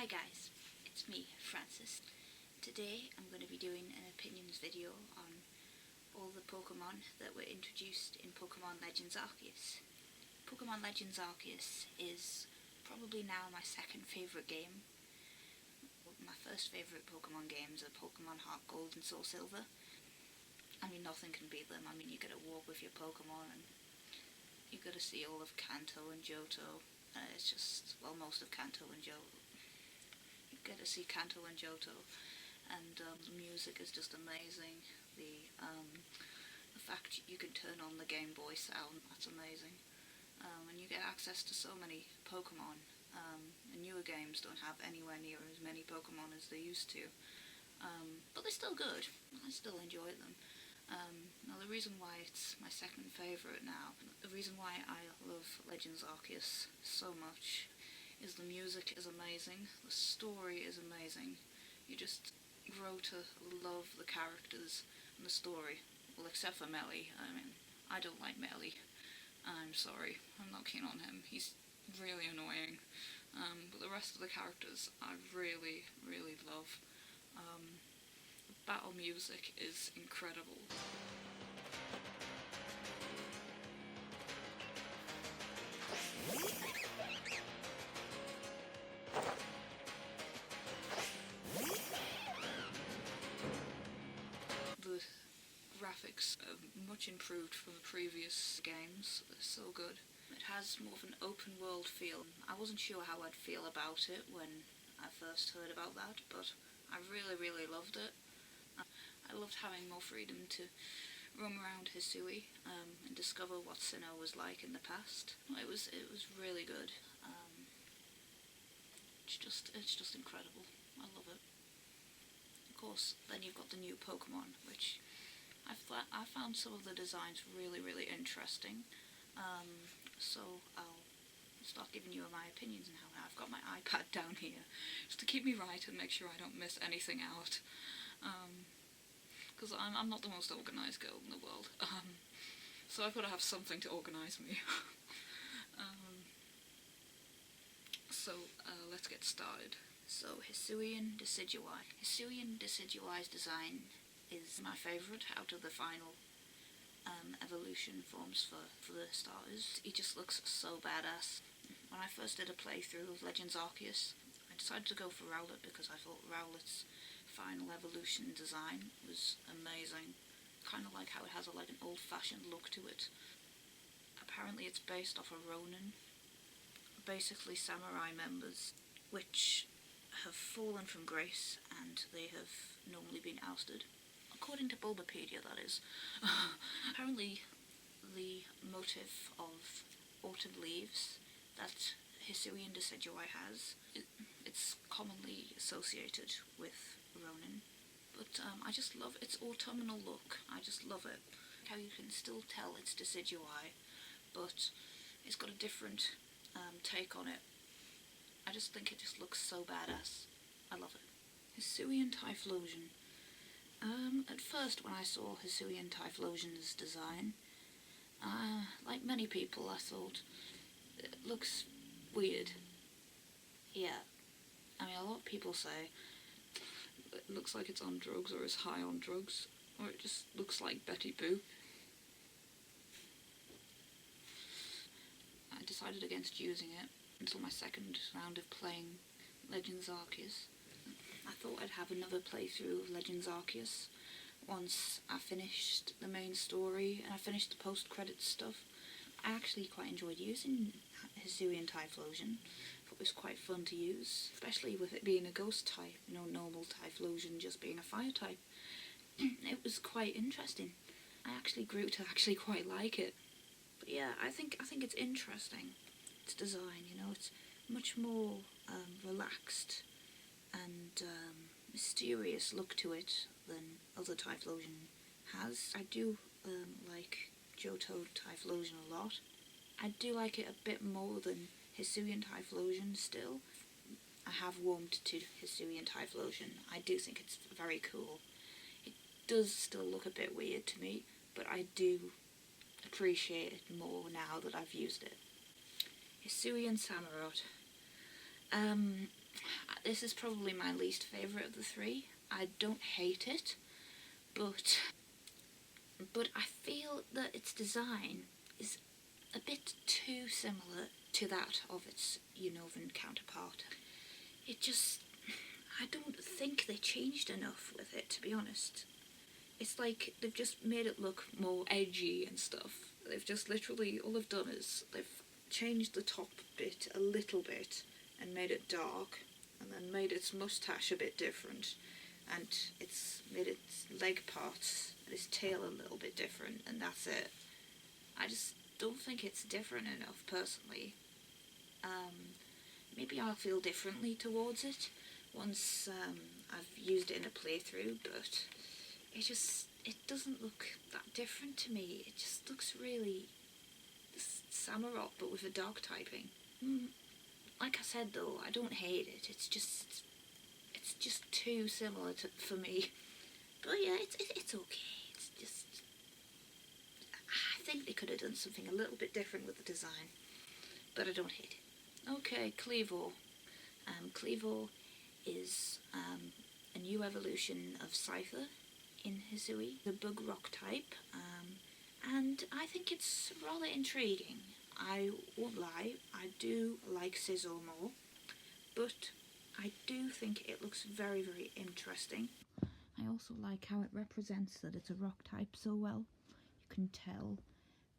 Hi guys, it's me, Francis. Today I'm going to be doing an opinions video on all the Pokemon that were introduced in Pokemon Legends Arceus. Pokemon Legends Arceus is probably now my second favourite game. My first favourite Pokemon games are Pokemon Heart Gold and Soul Silver. I mean, nothing can beat them. I mean, you get to walk with your Pokemon and you get to see all of Kanto and Johto. It's just, well, most of Kanto and Johto. You get to see Kanto and Johto, and the music is just amazing. The fact you can turn on the Game Boy sound, that's amazing. And you get access to so many Pokemon. The newer games don't have anywhere near as many Pokemon as they used to. But they're still good. I still enjoy them. Now the reason why it's my second favourite now, the reason why I love Legends Arceus so much is the music is amazing, the story is amazing. You just grow to love the characters and the story. Well, except for Melly. I mean, I don't like Melly. I'm sorry, I'm not keen on him. He's really annoying. But the rest of the characters I really, really love. The battle music is incredible. The graphics are much improved from the previous games. They're so good. It has more of an open world feel. I wasn't sure how I'd feel about it when I first heard about that, but I really, really loved it. I loved having more freedom to roam around Hisui and discover what Sinnoh was like in the past. It was really good. It's just incredible. I love it. Of course, then you've got the new Pokemon, which I found some of the designs really, really interesting. So I'll start giving you my opinions on how I've got my iPad down here, just to keep me right and make sure I don't miss anything out. Because I'm not the most organised girl in the world, so I've got to have something to organise me. Let's get started. So, Hisuian Decidueye. Hisuian Decidueye's design is my favourite out of the final evolution forms for the starters. He just looks so badass. When I first did a playthrough of Legends Arceus, I decided to go for Rowlet because I thought Rowlet's final evolution design was amazing. Kind of like how it has an old-fashioned look to it. Apparently it's based off a Ronin, basically samurai members, which have fallen from grace and they have normally been ousted. According to Bulbapedia, that is. Apparently the motif of autumn leaves that Hisuian Decidueye has, it's commonly associated with Ronin. But I just love its autumnal look. I just love it. How you can still tell it's Decidueye, but it's got a different take on it. I just think it just looks so badass. I love it. Hisuian Typhlosion. At first when I saw Hisuian Typhlosion's design, like many people, I thought, it looks weird. Yeah. I mean, a lot of people say it looks like it's on drugs or is high on drugs, or it just looks like Betty Boop. I decided against using it until my second round of playing Legends Arceus. I thought I'd have another playthrough of Legends Arceus once I finished the main story and I finished the post-credits stuff. I actually quite enjoyed using Hisuian Typhlosion. I thought it was quite fun to use, especially with it being a ghost type, normal Typhlosion just being a fire type. It was quite interesting. I actually grew to actually quite like it. But yeah, I think it's interesting. Its design, it's much more relaxed and mysterious look to it than other Typhlosion has. I do like Johto Typhlosion a lot. I do like it a bit more than Hisuian Typhlosion still. I have warmed to Hisuian Typhlosion. I do think it's very cool. It does still look a bit weird to me, but I do appreciate it more now that I've used it. Hisuian Samurott. This is probably my least favourite of the three. I don't hate it, but I feel that its design is a bit too similar to that of its Unova counterpart. I don't think they changed enough with it, to be honest. It's like they've just made it look more edgy and stuff. They've just literally, all they've done is they've changed the top bit a little bit and made it dark, and then made its moustache a bit different, and it's made its leg parts and its tail a little bit different, and that's it. I just don't think it's different enough, personally. Maybe I'll feel differently towards it once I've used it in a playthrough, but it doesn't look that different to me. It just looks really Samurott, but with a dog typing. Like I said though, I don't hate it. It's just too similar for me. But yeah, it's okay. It's just, I think they could have done something a little bit different with the design, but I don't hate it. Okay, Cleavor. Cleavor is a new evolution of Scyther in Hisui, the bug rock type, and I think it's rather intriguing. I won't lie, I do like Scizor more, but I do think it looks very, very interesting. I also like how it represents that it's a rock type so well. You can tell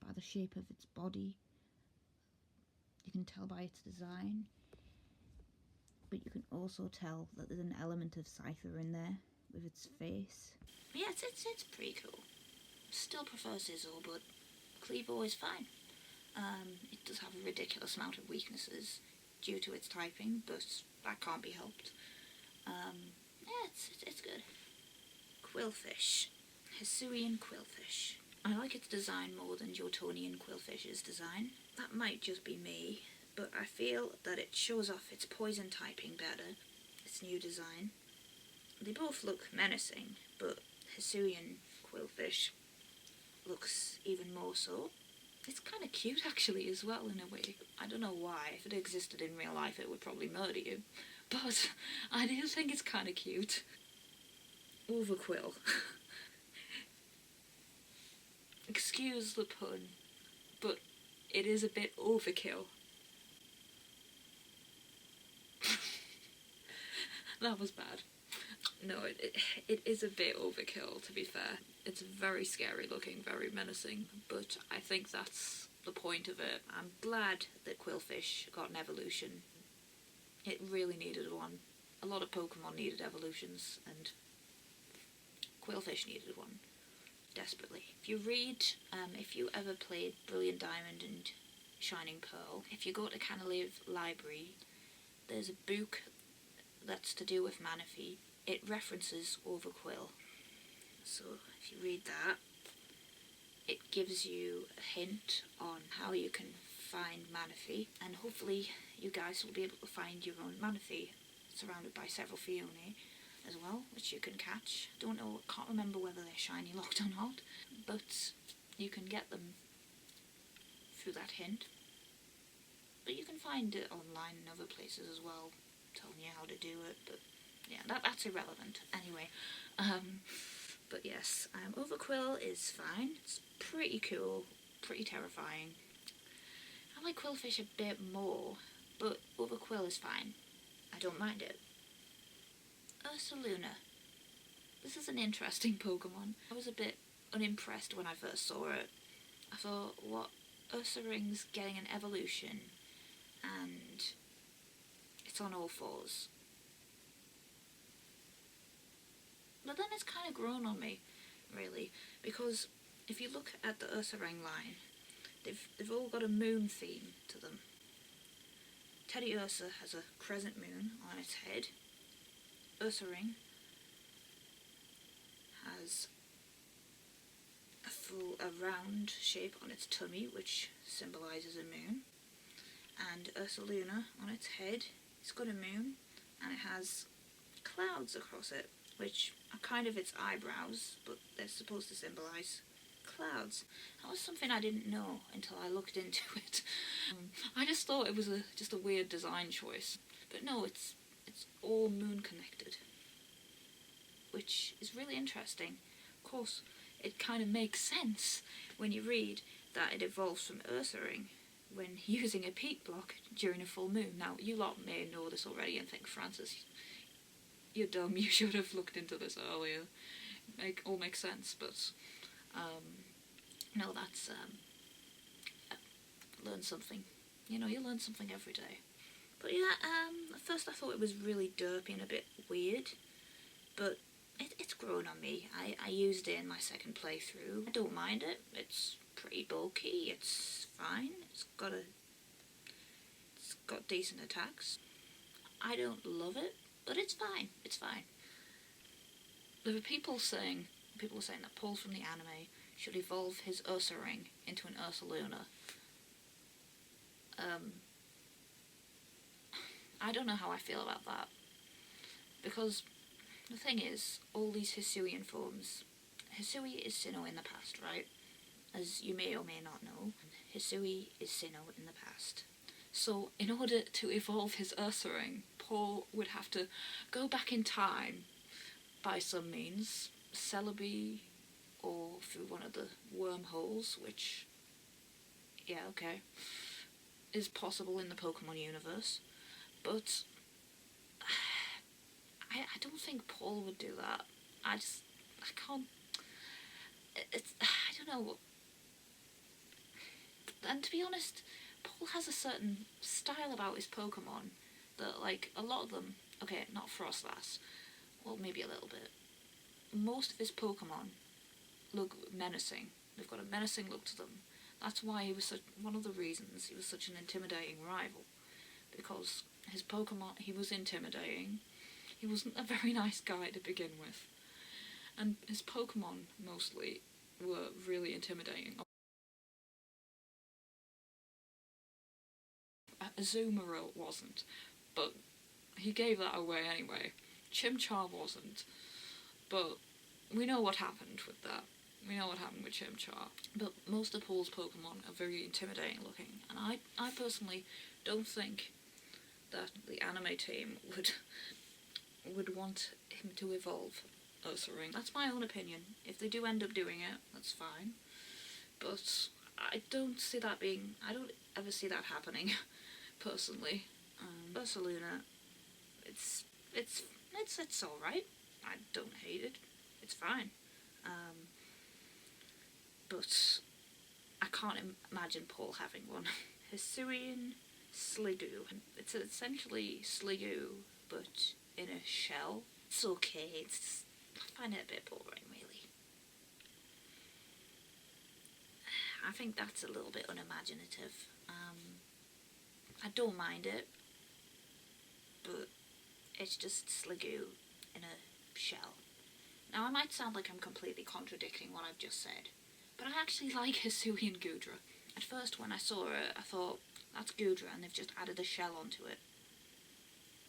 by the shape of its body, you can tell by its design, but you can also tell that there's an element of Scyther in there with its face. Yeah, it's pretty cool. Still prefer Scizor, but Cleavor is fine. It does have a ridiculous amount of weaknesses due to its typing, but that can't be helped. Yeah, it's good. Quillfish. Hisuian Quillfish. I like its design more than Jotonian Quillfish's design. That might just be me, but I feel that it shows off its poison typing better, its new design. They both look menacing, but Hisuian Quillfish looks even more so. It's kind of cute actually as well in a way. I don't know why. If it existed in real life it would probably murder you. But I do think it's kind of cute. Overquill. Excuse the pun, but it is a bit overkill. That was bad. No, it is a bit overkill, to be fair. It's very scary looking, very menacing, but I think that's the point of it. I'm glad that Quillfish got an evolution. It really needed one. A lot of Pokemon needed evolutions, and Quillfish needed one. Desperately. If you ever played Brilliant Diamond and Shining Pearl, if you go to Canalive Library, there's a book that's to do with Manaphy. It references Overquill. So if you read that, it gives you a hint on how you can find Manaphy, and hopefully you guys will be able to find your own Manaphy, surrounded by several Fione as well, which you can catch. Can't remember whether they're shiny locked or not, but you can get them through that hint. But you can find it online and other places as well, telling you how to do it, but yeah, that's irrelevant. Anyway, but yes, Overquill is fine. It's pretty cool, pretty terrifying. I like Quillfish a bit more, but Overquill is fine. I don't mind it. Ursaluna. This is an interesting Pokemon. I was a bit unimpressed when I first saw it. I thought, what? Ursaring's getting an evolution, and it's on all fours. But then it's kind of grown on me, really, because if you look at the Ursaring line, they've all got a moon theme to them. Teddy Ursa has a crescent moon on its head. Ursaring has a round shape on its tummy, which symbolises a moon. And Ursaluna, on its head, it's got a moon, and it has clouds across it, which are kind of its eyebrows, but they're supposed to symbolise clouds. That was something I didn't know until I looked into it. I just thought it was just a weird design choice. But no, it's It's all moon connected, which is really interesting. Of course, it kind of makes sense when you read that it evolves from Ursaring when using a peak block during a full moon. Now, you lot may know this already and think, Francis, you're dumb, you should have looked into this earlier. All makes sense, but no, that's learn something. You know, you learn something every day. But yeah, at first I thought it was really derpy and a bit weird, but it's grown on me. I used it in my second playthrough. I don't mind it. It's pretty bulky. It's fine. It's got decent attacks. I don't love it, but it's fine. It's fine. There are people saying that Paul from the anime should evolve his Ursaring into an Ursaluna. I don't know how I feel about that, because the thing is, all these Hisuian forms, Hisui is Sinnoh in the past, right? As you may or may not know, Hisui is Sinnoh in the past. So in order to evolve his Ursaring, Paul would have to go back in time by some means, Celebi, or through one of the wormholes, which, yeah, okay, is possible in the Pokemon universe, but I don't think Paul would do that. I can't, I don't know. And to be honest, Paul has a certain style about his Pokemon that, like, a lot of them, okay, not Frostlass, well, maybe a little bit, most of his Pokemon look menacing. They've got a menacing look to them. That's why one of the reasons he was such an intimidating rival, because his Pokemon, he was intimidating. He wasn't a very nice guy to begin with. And his Pokemon, mostly, were really intimidating. Azumarill wasn't, but he gave that away anyway. Chimchar wasn't, but we know what happened with that. We know what happened with Chimchar. But most of Paul's Pokemon are very intimidating looking, and I personally don't think that the anime team would want him to evolve Ursaring. That's my own opinion. If they do end up doing it, that's fine. But I don't ever see that happening, personally. Ursaluna, it's alright. I don't hate it. It's fine. But I can't imagine Paul having one. Hisuian Sliggoo. It's essentially Sliggoo, but in a shell. It's okay. I find it a bit boring, really. I think that's a little bit unimaginative. I don't mind it, but it's just Sliggoo in a shell. Now, I might sound like I'm completely contradicting what I've just said, but I actually like Hisuian Goodra. At first, when I saw it, I thought, that's Goodra, and they've just added a shell onto it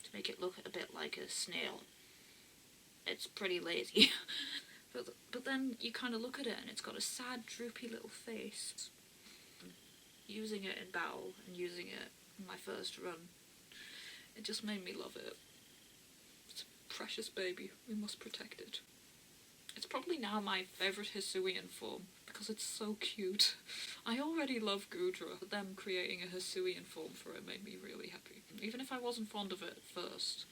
to make it look a bit like a snail. It's pretty lazy. but then you kind of look at it, and it's got a sad, droopy little face. Using it in battle, and using it in my first run, it just made me love it. It's a precious baby. We must protect it. It's probably now my favourite Hisuian form, because it's so cute. I already love Goodra, but them creating a Hisuian form for it made me really happy. Even if I wasn't fond of it at first,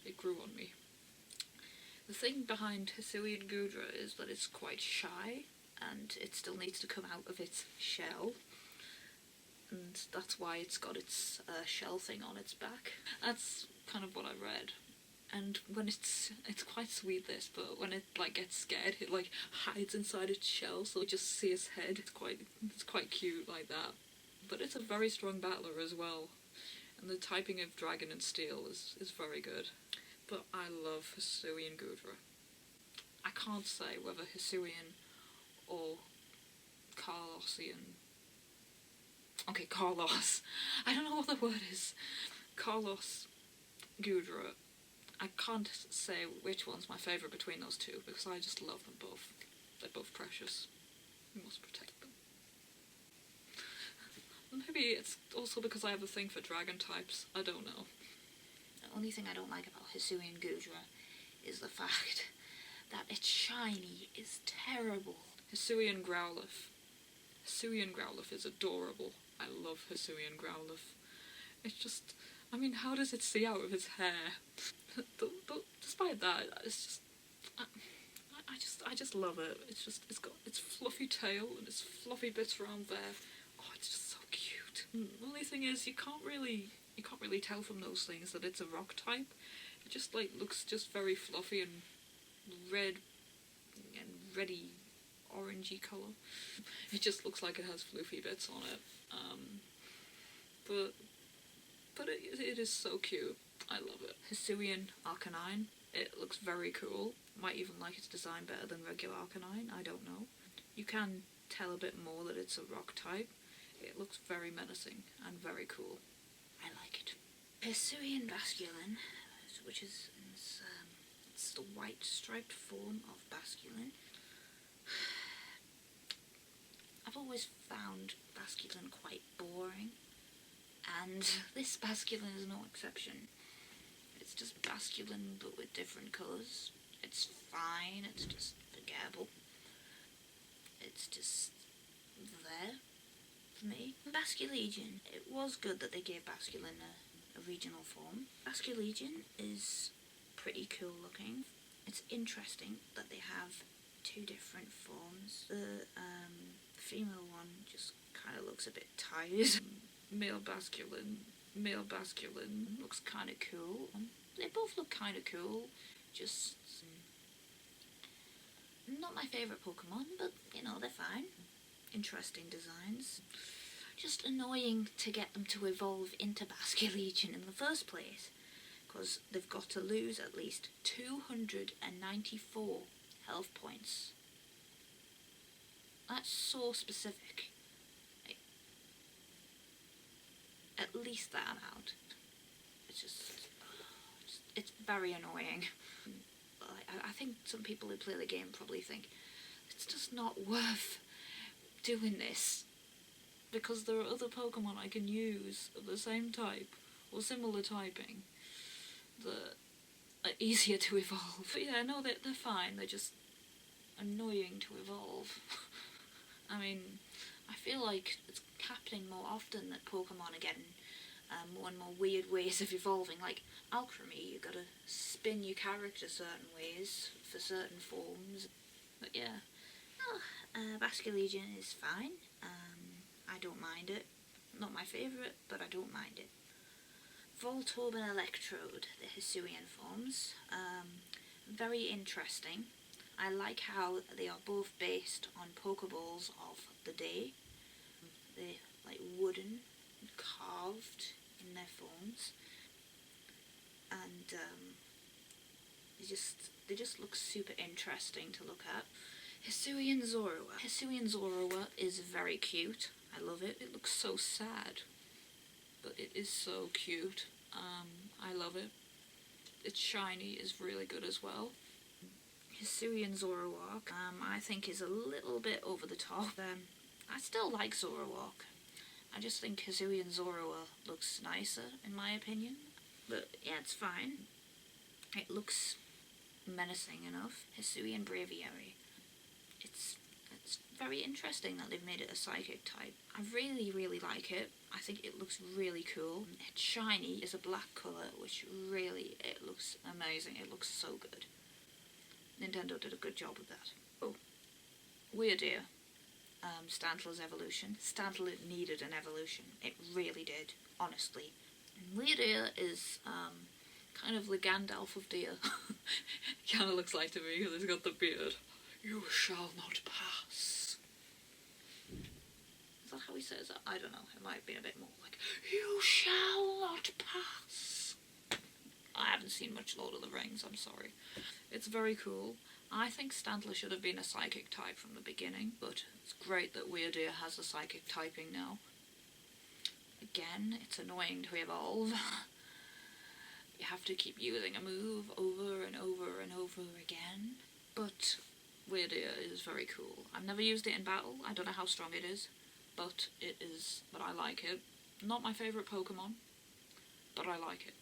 it grew on me. The thing behind Hisuian Goodra is that it's quite shy, and it still needs to come out of its shell, and that's why it's got its shell thing on its back. That's kind of what I read. And when it's quite sweet, this, but when it gets scared, it hides inside its shell, so you just see its head. It's quite cute like that. But it's a very strong battler as well, and the typing of Dragon and Steel is very good. But I love Hisuian Goodra. I can't say whether Hisuian or Carlosian. Okay, Carlos. I don't know what the word is. Carlos Goodra. I can't say which one's my favourite between those two, because I just love them both. They're both precious. We must protect them. Maybe it's also because I have a thing for dragon types. I don't know. only thing I don't like about Hisuian Gudra is the fact that its shiny is terrible. Hisuian Growlithe. Hisuian Growlithe is adorable. I love Hisuian Growlithe. It's just, I mean, how does it see out of its hair? Despite that, it's just, I just love it. It's got its fluffy tail and its fluffy bits around there. Oh, it's just so cute. The only thing is, you can't really tell from those things that it's a rock type. It just like looks just very fluffy and red and reddy orangey colour. It just looks like it has fluffy bits on it. But it is so cute. I love it. Hisuian Arcanine. It looks very cool. Might even like its design better than regular Arcanine. I don't know. You can tell a bit more that it's a rock type. It looks very menacing and very cool. I like it. Hisuian Basculin, which is it's the white striped form of Basculin. I've always found Basculin quite boring, and this Basculin is no exception. It's just Basculin but with different colours. It's fine, it's just forgettable. It's just there for me. Basculegion, it was good that they gave Basculin a regional form. Basculegion is pretty cool looking. It's interesting that they have two different forms. The female one just kind of looks a bit tired. Male Basculin looks kind of cool. They both look kind of cool. Just not my favourite Pokemon, but you know, they're fine. Interesting designs. Just annoying to get them to evolve into Basculegion in the first place, because they've got to lose at least 294 health points. That's so specific. Like, at least that amount. It's very annoying. I think some people who play the game probably think it's just not worth doing this, because there are other Pokemon I can use of the same type or similar typing that are easier to evolve. But yeah, no, they're fine. They're just annoying to evolve. I mean, I feel like it's happening more often that Pokemon are getting more and more weird ways of evolving. Like Alchemy, you gotta spin your character certain ways for certain forms. But yeah, Basculegion is fine. I don't mind it. Not my favourite, but I don't mind it. Voltorb and Electrode, the Hisuian forms. Very interesting. I like how they are both based on Pokeballs of the day. They're like wooden, carved in their forms, and they just look super interesting to look at. Hisuian Zorua. Hisuian Zorua is very cute. I love it. It looks so sad, but it is so cute. I love it. Its shiny is really good as well. Hisuian Zoroark, I think is a little bit over the top. I still like Zoroark. I just think Hisuian Zorua looks nicer, in my opinion. But yeah, it's fine. It looks menacing enough. Hisuian Braviary. It's very interesting that they've made it a psychic type. I really, really like it. I think it looks really cool. Its shiny is a black colour, which really, it looks amazing. It looks so good. Nintendo did a good job with that. Oh, Weirdeer. Stantler's evolution. Stantler needed an evolution. It really did, honestly. And Weirdeer is kind of the Gandalf of deer. Kind of looks like to me because he's got the beard. You shall not pass. Is that how he says that? I don't know. It might have been a bit more like, you shall not pass. I haven't seen much Lord of the Rings, I'm sorry. It's very cool. I think Stantler should have been a psychic type from the beginning, but it's great that Weirdeer has a psychic typing now. Again, it's annoying to evolve. You have to keep using a move over and over and over again, but Weirdeer is very cool. I've never used it in battle. I don't know how strong it is, but it is. But I like it. Not my favourite Pokemon, but I like it.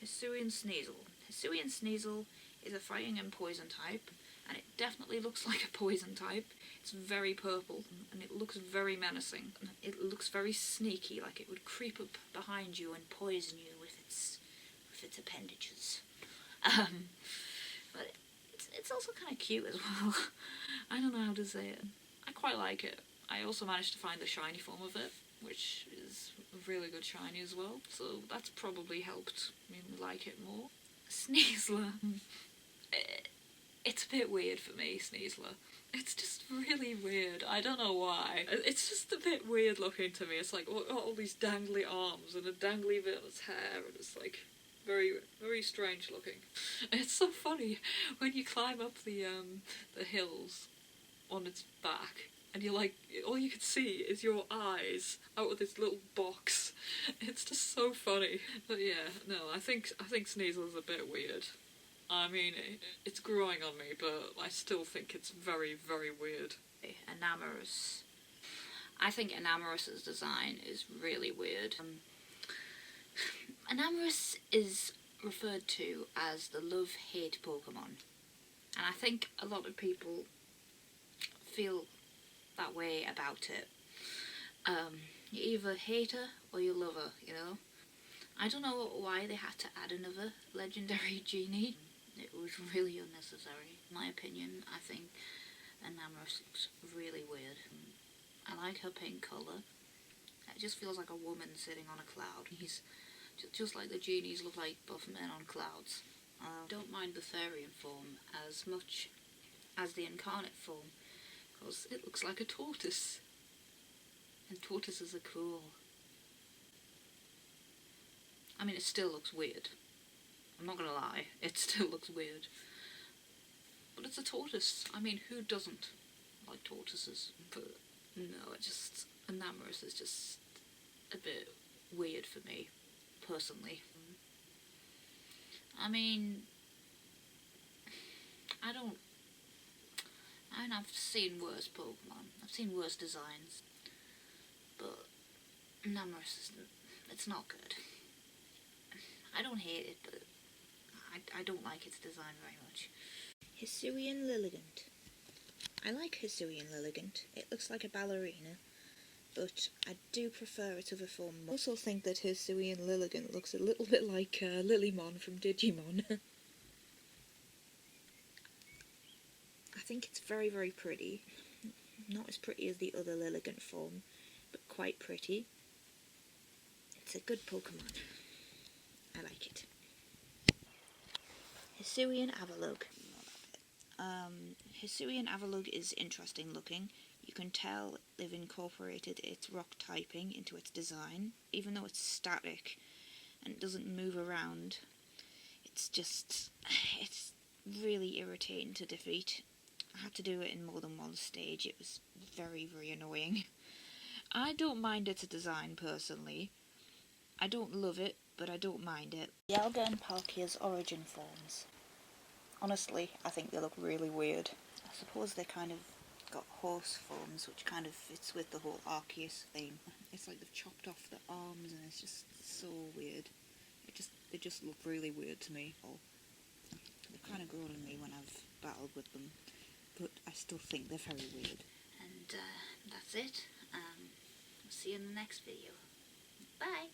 Hisuian Sneasel. Hisuian Sneasel is a fighting and poison type, and it definitely looks like a poison type. It's very purple, and it looks very menacing. It looks very sneaky, like it would creep up behind you and poison you with its appendages. But it's also kind of cute as well. I don't know how to say it. I quite like it. I also managed to find the shiny form of it, which is a really good shiny as well, so that's probably helped me like it more. Sneasler. It's a bit weird for me, Sneasler. It's just really weird. I don't know why. It's just a bit weird looking to me. It's like all these dangly arms and a dangly bit of its hair, and it's like very, very strange looking. It's so funny when you climb up the hills on its back, and you're like, all you can see is your eyes out of this little box. It's just so funny. But yeah, no, I think Sneasel's a bit weird. I mean, it's growing on me, but I still think it's very, very weird. Enamorus. I think Enamorus's design is really weird. Enamorus is referred to as the love-hate Pokemon, and I think a lot of people feel that way about it. You either hate her or you love her, you know? I don't know why they had to add another legendary genie. It was really unnecessary. In my opinion, I think Enamorus looks really weird. I like her pink colour. It just feels like a woman sitting on a cloud. He's just like the genies look like buff men on clouds. I don't mind the Therian form as much as the incarnate form, because it looks like a tortoise. And tortoises are cool. I mean, it still looks weird. I'm not gonna lie, it still looks weird. But it's a tortoise. I mean, who doesn't like tortoises? But no, Enamorus is just a bit weird for me, personally. I mean, I've seen worse Pokemon. I've seen worse designs. But Enamorus it's not good. I don't hate it, but I don't like its design very much. Hisuian Lilligant. I like Hisuian Lilligant. It looks like a ballerina, but I do prefer its other form. I also think that Hisuian Lilligant looks a little bit like Lilymon from Digimon. I think it's very, very pretty. Not as pretty as the other Lilligant form, but quite pretty. It's a good Pokemon. I like it. Hisuian Avalugg. Hisuian Avalugg is interesting looking. You can tell they've incorporated its rock typing into its design. Even though it's static and it doesn't move around, it's really irritating to defeat. I had to do it in more than one stage. It was very, very annoying. I don't mind its design personally. I don't love it, but I don't mind it. Dialga and Palkia's origin forms. Honestly, I think they look really weird. I suppose they kind of got horse forms, which kind of fits with the whole Arceus theme. It's like they've chopped off the arms, and it's just so weird. They just look really weird to me. They've kind of grown on me when I've battled with them, but I still think they're very weird. And that's it. See you in the next video. Bye!